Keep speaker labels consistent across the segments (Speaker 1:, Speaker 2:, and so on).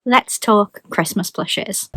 Speaker 1: Let's talk Christmas plushes.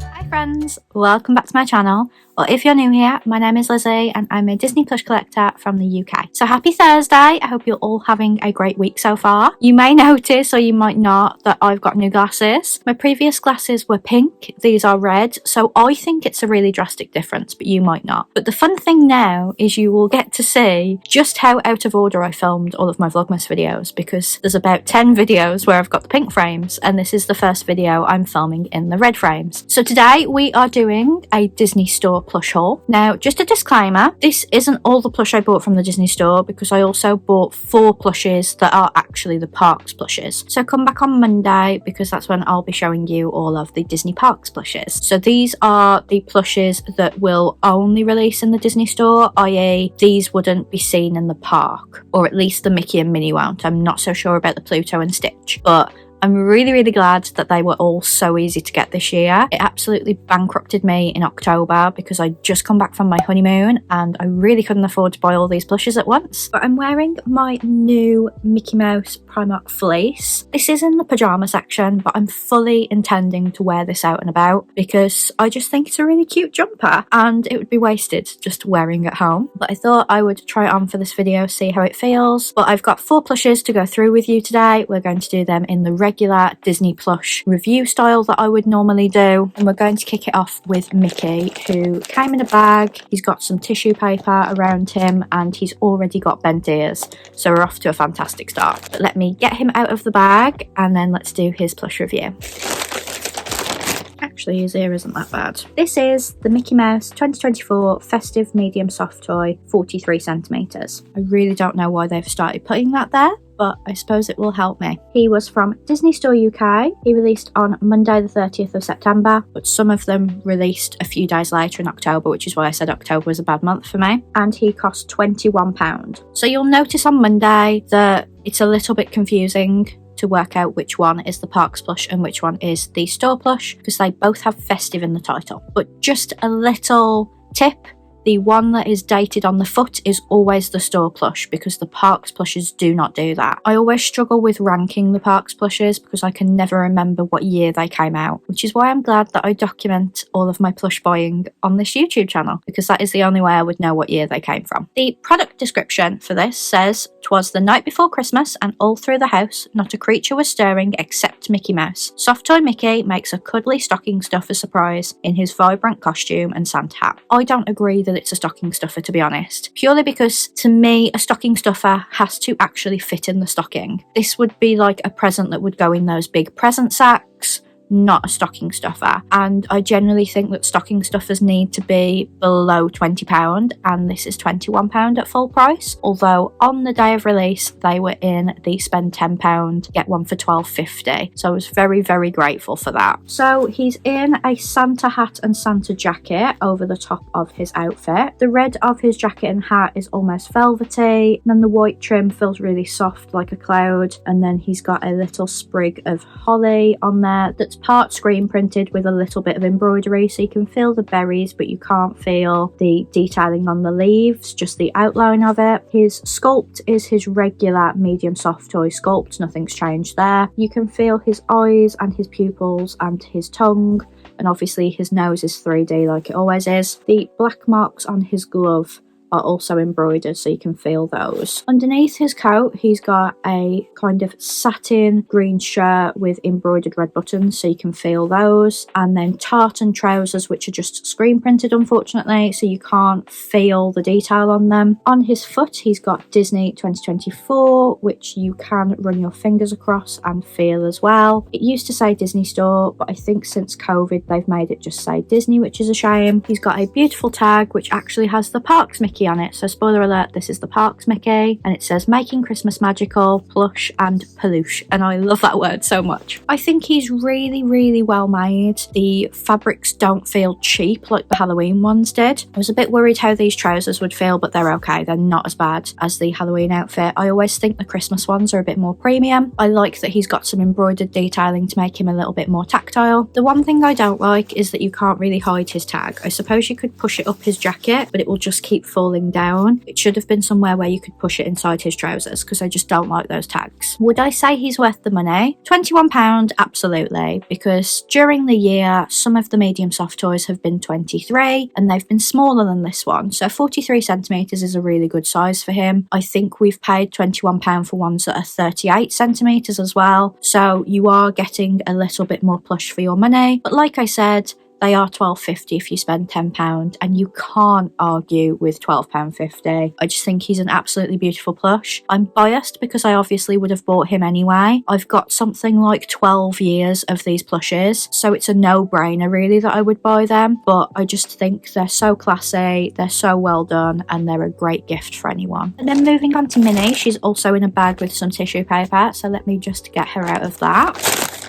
Speaker 1: Hi friends, welcome back to my channel. Well, if you're new here, my name is Lizzie and I'm a Disney plush collector from the UK. So happy Thursday. I hope you're all having a great week so far. You may notice, or you might not, that I've got new glasses. My previous glasses were pink, these are red, so I think it's a really drastic difference, but you might not. But the fun thing now is you will get to see just how out of order I filmed all of my vlogmas videos, because there's about 10 videos where I've got the pink frames and this is the first video I'm filming in the red frames. So today we are doing a Disney store plush haul. Now, just a disclaimer, this isn't all the plush I bought from the Disney store, because I also bought 4 plushes that are actually the parks plushes. So come back on Monday, because that's when I'll be showing you all of the Disney parks plushes. So these are the plushes that will only release in the Disney store, i.e. these wouldn't be seen in the park, or at least the Mickey and Minnie won't. I'm not so sure about the Pluto and Stitch, but I'm really glad that they were all so easy to get this year. It absolutely bankrupted me in October because I'd just come back from my honeymoon and I really couldn't afford to buy all these plushes at once. But I'm wearing my new Mickey Mouse Primark fleece. This is in the pyjama section, but I'm fully intending to wear this out and about because I just think it's a really cute jumper and it would be wasted just wearing at home. But I thought I would try it on for this video, see how it feels. But I've got 4 plushes to go through with you today. We're going to do them in the regular Disney plush review style that I would normally do, and we're going to kick it off with Mickey, who came in a bag. He's got some tissue paper around him and he's already got bent ears, so we're off to a fantastic start. But let me get him out of the bag and then let's do his plush review. Actually, his ear isn't that bad. This is the Mickey Mouse 2024 Festive Medium Soft Toy, 43 centimetres. I really don't know why they've started putting that there, but I suppose it will help me. He was from Disney Store UK. He released on Monday the 30th of September, but some of them released a few days later in October, which is why I said October was a bad month for me. And he cost £21. So you'll notice on Monday that it's a little bit confusing to work out which one is the parks plush and which one is the store plush, because they both have festive in the title. But just a little tip, the one that is dated on the foot is always the store plush, because the parks plushes do not do that. I always struggle with ranking the parks plushes because I can never remember what year they came out, which is why I'm glad that I document all of my plush buying on this YouTube channel, because that is the only way I would know what year they came from. The product description for this says, "'Twas the night before Christmas and all through the house not a creature was stirring except Mickey Mouse. Soft toy Mickey makes a cuddly stocking stuffer surprise in his vibrant costume and Santa hat." I don't agree that it's a stocking stuffer, to be honest, purely because to me a stocking stuffer has to actually fit in the stocking. This would be like a present that would go in those big present sacks, not a stocking stuffer. And I generally think that stocking stuffers need to be below £20, and this is £21 at full price, although on the day of release they were in the spend £10 get one for £12.50, so I was very grateful for that. So he's in a Santa hat and Santa jacket over the top of his outfit. The red of his jacket and hat is almost velvety, and then the white trim feels really soft like a cloud, and then he's got a little sprig of holly on there that's part screen printed with a little bit of embroidery, so you can feel the berries but you can't feel the detailing on the leaves, just the outline of it. His sculpt is his regular medium soft toy sculpt, nothing's changed there. You can feel his eyes and his pupils and his tongue, and obviously his nose is 3D like it always is. The black marks on his glove are also embroidered, so you can feel those. Underneath his coat he's got a kind of satin green shirt with embroidered red buttons, so you can feel those, and then tartan trousers which are just screen printed unfortunately, so you can't feel the detail on them. On his foot he's got Disney 2024, which you can run your fingers across and feel as well. It used to say Disney Store, but I think since COVID they've made it just say Disney, which is a shame. He's got a beautiful tag which actually has the parks Mickey Mickey on it. So spoiler alert, this is the Parks Mickey, and it says making Christmas magical, plush and peluche, and I love that word so much. I think he's really, really well made. The fabrics don't feel cheap like the Halloween ones did. I was a bit worried how these trousers would feel, but they're okay. They're not as bad as the Halloween outfit. I always think the Christmas ones are a bit more premium. I like that he's got some embroidered detailing to make him a little bit more tactile. The one thing I don't like is that you can't really hide his tag. I suppose you could push it up his jacket, but it will just keep falling down. It should have been somewhere where you could push it inside his trousers, because I just don't like those tags. Would I say he's worth the money? £21, absolutely, because during the year some of the medium soft toys have been 23 and they've been smaller than this one, so 43 centimetres is a really good size for him. I think we've paid £21 for ones that are 38 centimetres as well, so you are getting a little bit more plush for your money. But like I said, they are £12.50 if you spend £10, and you can't argue with £12.50. I just think he's an absolutely beautiful plush. I'm biased because I obviously would have bought him anyway. I've got something like 12 years of these plushes, so it's a no-brainer really that I would buy them, but I just think they're so classy, they're so well done, and they're a great gift for anyone. And then moving on to Minnie, she's also in a bag with some tissue paper, so let me just get her out of that.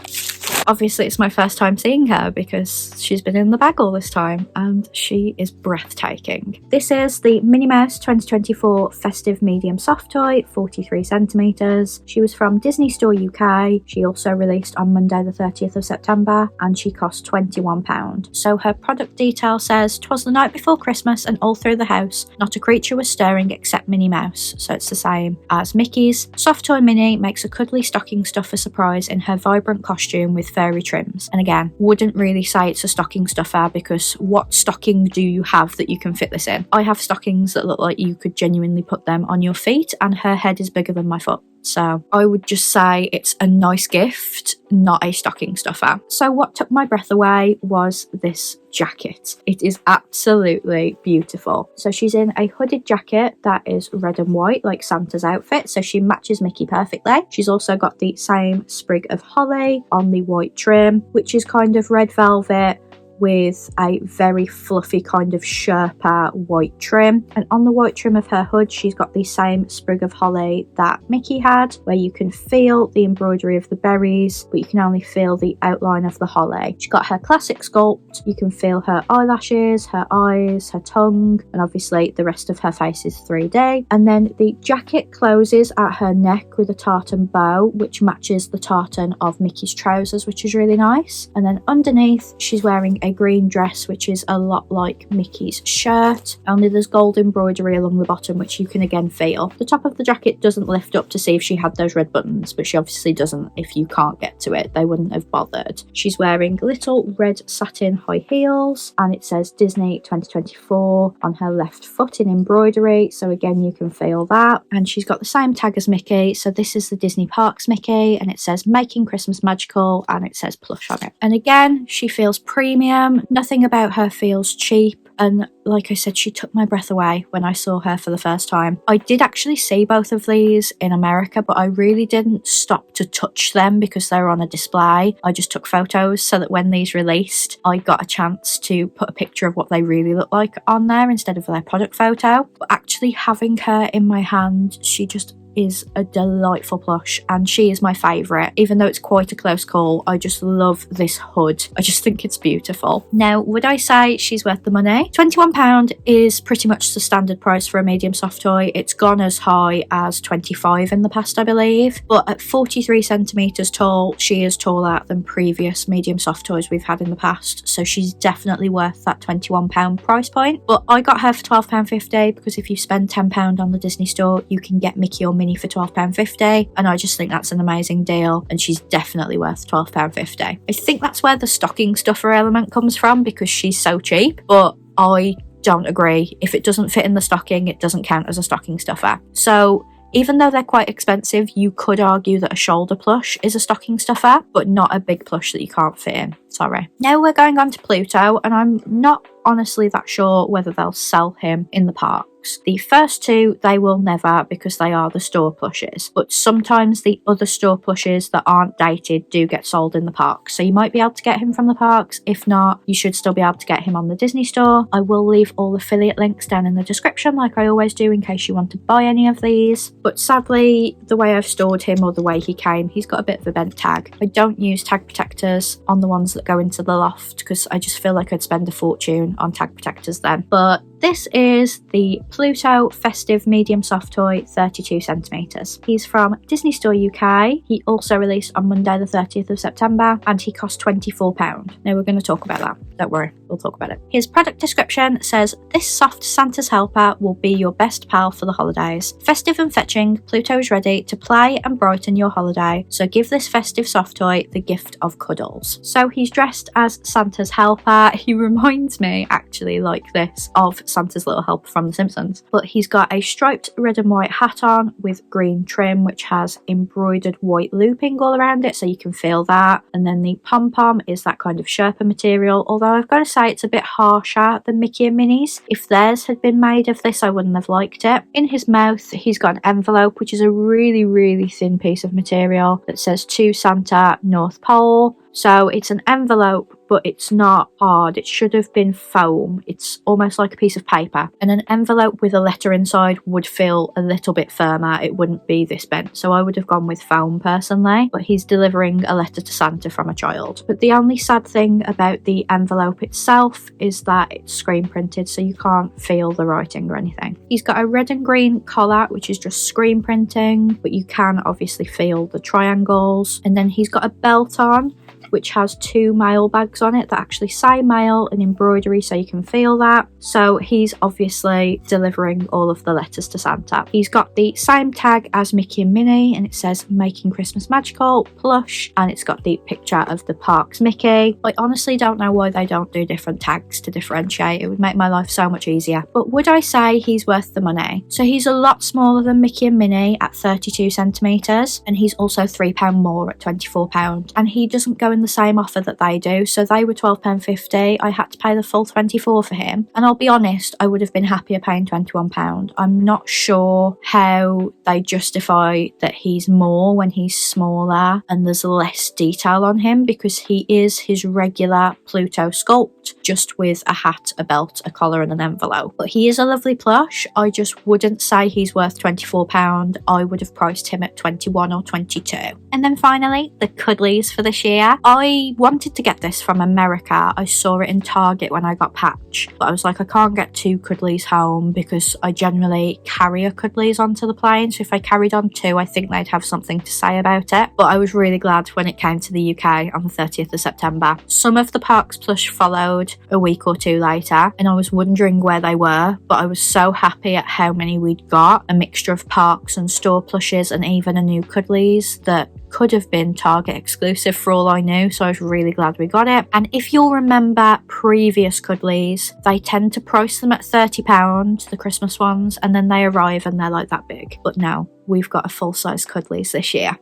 Speaker 1: Obviously it's my first time seeing her because she's been in the bag all this time, and she is breathtaking. This is the Minnie Mouse 2024 Festive Medium Soft Toy, 43 centimetres. She was from Disney Store UK. She also released on Monday the 30th of September, and she cost £21. So her product detail says, "'Twas the night before Christmas and all through the house, not a creature was stirring except Minnie Mouse." So it's the same as Mickey's. Soft Toy Minnie makes a cuddly stocking stuffer surprise in her vibrant costume with fairy trims. And again, wouldn't really say it's a stocking stuffer, because what stocking do you have that you can fit this in? I have stockings that look like you could genuinely put them on your feet, and her head is bigger than my foot. So I would just say it's a nice gift, not a stocking stuffer. So what took my breath away was this jacket. It is absolutely beautiful. So she's in a hooded jacket that is red and white like Santa's outfit, so she matches Mickey perfectly. She's also got the same sprig of holly on the white trim, which is kind of red velvet with a very fluffy kind of Sherpa white trim. And on the white trim of her hood, she's got the same sprig of holly that Mickey had, where you can feel the embroidery of the berries, but you can only feel the outline of the holly. She's got her classic sculpt. You can feel her eyelashes, her eyes, her tongue, and obviously the rest of her face is 3D. And then the jacket closes at her neck with a tartan bow, which matches the tartan of Mickey's trousers, which is really nice. And then underneath, she's wearing a green dress, which is a lot like Mickey's shirt, only there's gold embroidery along the bottom, which you can again feel. The top of the jacket doesn't lift up to see if she had those red buttons, but she obviously doesn't. If you can't get to it, they wouldn't have bothered. She's wearing little red satin high heels, and it says Disney 2024 on her left foot in embroidery, so again you can feel that. And she's got the same tag as Mickey, so this is the Disney Parks Mickey, and it says making Christmas magical, and it says plush on it. And again, she feels premium. Nothing about her feels cheap, and like I said, she took my breath away when I saw her for the first time. I did actually see both of these in America, but I really didn't stop to touch them because they were on a display. I just took photos so that when these released, I got a chance to put a picture of what they really look like on there instead of their product photo. But actually having her in my hand, she just is a delightful plush, and she is my favourite. Even though it's quite a close call, I just love this hood. I just think it's beautiful. Now, would I say she's worth the money? £21 is pretty much the standard price for a medium soft toy. It's gone as high as 25 in the past, I believe, but at 43 centimetres tall, she is taller than previous medium soft toys we've had in the past, so she's definitely worth that £21 price point. But I got her for £12.50 because if you spend £10 on the Disney store, you can get Mickey or Minnie for £12.50, and I just think that's an amazing deal, and she's definitely worth £12.50. I think that's where the stocking stuffer element comes from, because she's so cheap, but I don't agree. If it doesn't fit in the stocking, it doesn't count as a stocking stuffer. So even though they're quite expensive, you could argue that a shoulder plush is a stocking stuffer, but not a big plush that you can't fit in. Sorry. Now we're going on to Pluto, and I'm not honestly that sure whether they'll sell him in the parks. The first two, they will never, because they are the store plushes. But sometimes the other store plushes that aren't dated do get sold in the parks. So you might be able to get him from the parks. If not, you should still be able to get him on the Disney store. I will leave all affiliate links down in the description like I always do in case you want to buy any of these. But sadly, the way I've stored him or the way he came, he's got a bit of a bent tag. I don't use tag protectors on the ones that go into the loft because I just feel like I'd spend a fortune on tag protectors then. But this is the Pluto Festive Medium Soft Toy, 32 centimetres. He's from Disney Store UK. He also released on Monday the 30th of September and he cost £24. Now we're going to talk about that. Don't worry, we'll talk about it. His product description says, "This soft Santa's helper will be your best pal for the holidays. Festive and fetching, Pluto is ready to play and brighten your holiday, so give this festive soft toy the gift of cuddles." So he's dressed as Santa's helper. He reminds me, actually, like this, of Santa's little helper from The Simpsons. But he's got a striped red and white hat on with green trim, which has embroidered white looping all around it, so you can feel that. And then the pom-pom is that kind of Sherpa material, although I've got to say it's a bit harsher than Mickey and Minnie's. If theirs had been made of this, I wouldn't have liked it. In his mouth, he's got an envelope, which is a really, really thin piece of material that says "To Santa, North Pole." So it's an envelope, but it's not hard. It should have been foam. It's almost like a piece of paper. And an envelope with a letter inside would feel a little bit firmer. It wouldn't be this bent. So I would have gone with foam personally. But he's delivering a letter to Santa from a child. But the only sad thing about the envelope itself is that it's screen printed, so you can't feel the writing or anything. He's got a red and green collar, which is just screen printing, but you can obviously feel the triangles. And then he's got a belt on, which has 2 mail bags on it that actually say mail and embroidery, so you can feel that. So he's obviously delivering all of the letters to Santa. He's got the same tag as Mickey and Minnie, and it says "Making Christmas Magical, Plush," and it's got the picture of the parks Mickey. I honestly don't know why they don't do different tags to differentiate. It would make my life so much easier. But would I say he's worth the money? So he's a lot smaller than Mickey and Minnie at 32 centimetres, and he's also £3 more at £24. And he doesn't go in the same offer that they do, so they were £12.50. I had to pay the full £24 for him, and I'll be honest, I would have been happier paying £21. I'm not sure how they justify that he's more when he's smaller and there's less detail on him, because he is his regular Pluto sculpt, just with a hat, a belt, a collar and an envelope. But he is a lovely plush. I just wouldn't say he's worth £24. I would have priced him at £21 or £22. And then finally, the cuddlies for this year. I wanted to get this from America. I saw it in Target when I got Patch, but I was like, I can't get 2 cuddlies home because I generally carry a cuddlies onto the plane, so if I carried on 2, I think they'd have something to say about it. But I was really glad when it came to the UK on the 30th of September. Some of the Parks plush followed a week or 2 later, and I was wondering where they were, but I was so happy at how many we'd got, a mixture of Parks and store plushes and even a new cuddlies that could have been Target exclusive for all I knew, so I was really glad we got it. And if you'll remember previous cuddlies, they tend to price them at £30, the Christmas ones, and then they arrive and they're like that big. But no, we've got a full-size cuddlies this year.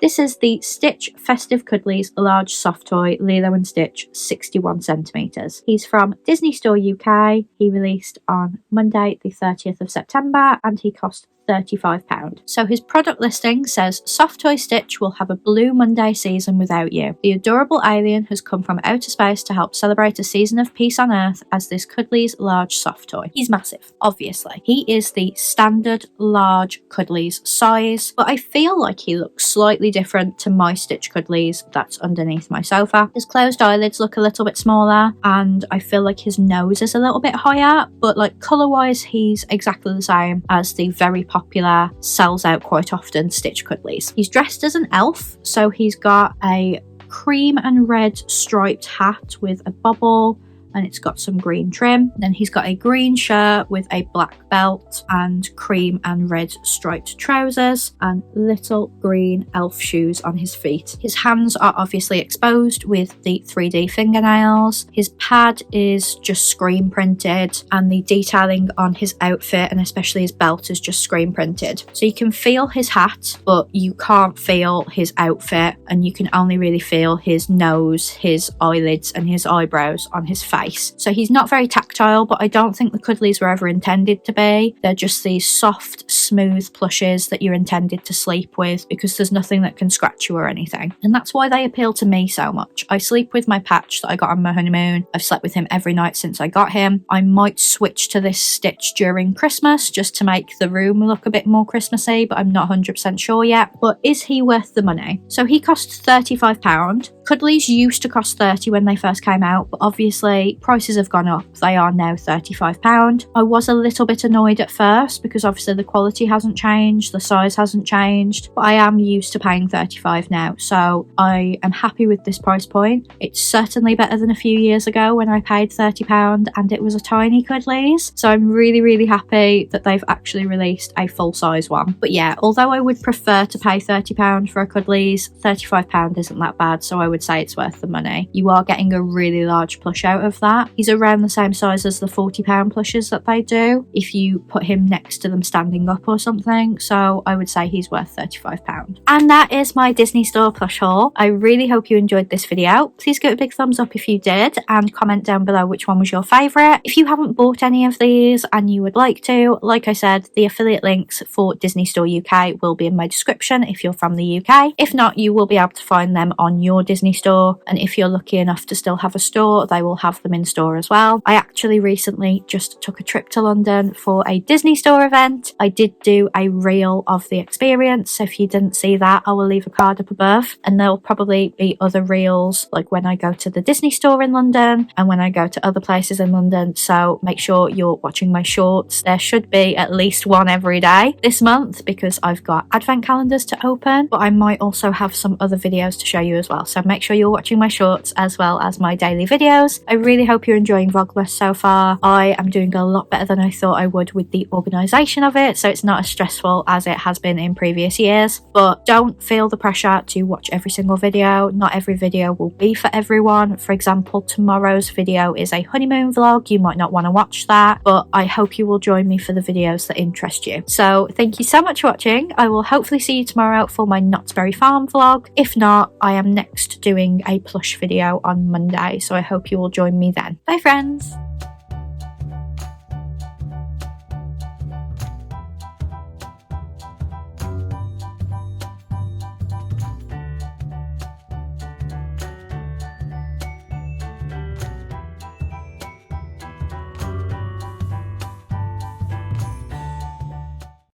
Speaker 1: This is the Stitch Festive Cuddlies Large Soft Toy Lilo and Stitch, 61 centimetres. He's from Disney Store UK. He released on Monday the 30th of September and he cost £35. So his product listing says, "Soft Toy Stitch will have a blue Monday season without you. The adorable alien has come from outer space to help celebrate a season of peace on Earth as this Cuddlies large soft toy." He's massive, obviously. He is the standard large Cuddlies size, but I feel like he looks slightly different to my Stitch Cuddlies that's underneath my sofa. His closed eyelids look a little bit smaller, and I feel like his nose is a little bit higher, but like colour-wise, he's exactly the same as the very popular, sells out quite often Stitch Cuddlies. He's dressed as an elf, so he's got a cream and red striped hat with a bobble, and it's got some green trim. Then he's got a green shirt with a black belt and cream and red striped trousers and little green elf shoes on his feet. His hands are obviously exposed with the 3D fingernails. His pad is just screen printed, and the detailing on his outfit and especially his belt is just screen printed. So you can feel his hat, but you can't feel his outfit, and you can only really feel his nose, his eyelids and his eyebrows on his face. face. So he's not very tactile, but I don't think the cuddlies were ever intended to be. They're just these soft, smooth plushes that you're intended to sleep with because there's nothing that can scratch you or anything. And that's why they appeal to me so much. I sleep with my Patch that I got on my honeymoon. I've slept with him every night since I got him. I might switch to this Stitch during Christmas just to make the room look a bit more Christmassy, but I'm not 100% sure yet. But is he worth the money? So he cost £35. Cuddlies used to cost £30 when they first came out, but obviously prices have gone up. They are now £35. I was a little bit annoyed at first because obviously the quality hasn't changed, the size hasn't changed, but I am used to paying £35 now, so I am happy with this price point. It's certainly better than a few years ago when I paid £30 and it was a tiny Cuddlies, so I'm really happy that they've actually released a full-size one. But yeah, although I would prefer to pay £30 for a Cuddlies, £35 isn't that bad, so I would say it's worth the money. You are getting a really large plush out of that. He's around the same size as the £40 plushes that they do if you put him next to them standing up or something, so I would say he's worth £35. And that is my Disney Store plush haul. I really hope you enjoyed this video. Please give it a big thumbs up if you did and comment down below which one was your favourite. If you haven't bought any of these and you would like to, like I said, the affiliate links for Disney Store UK will be in my description if you're from the UK. If not, you will be able to find them on your Disney Store, and if you're lucky enough to still have a store, they will have them in store as well. I actually recently just took a trip to London for a Disney Store event. I did do a reel of the experience, so if you didn't see that, I will leave a card up above, and there'll probably be other reels like when I go to the Disney Store in London and when I go to other places in London, so make sure you're watching my shorts. There should be at least one every day this month because I've got advent calendars to open, but I might also have some other videos to show you as well, so make sure you're watching my shorts as well as my daily videos. I really hope you're enjoying Vlogmas so far. I am doing a lot better than I thought I would with the organisation of it, so it's not as stressful as it has been in previous years, but don't feel the pressure to watch every single video. Not every video will be for everyone. For example, tomorrow's video is a honeymoon vlog. You might not want to watch that, but I hope you will join me for the videos that interest you. So thank you so much for watching. I will hopefully see you tomorrow for my Knott's Berry Farm vlog. If not, I am next doing a plush video on Monday, so I hope you will join me then. Bye friends!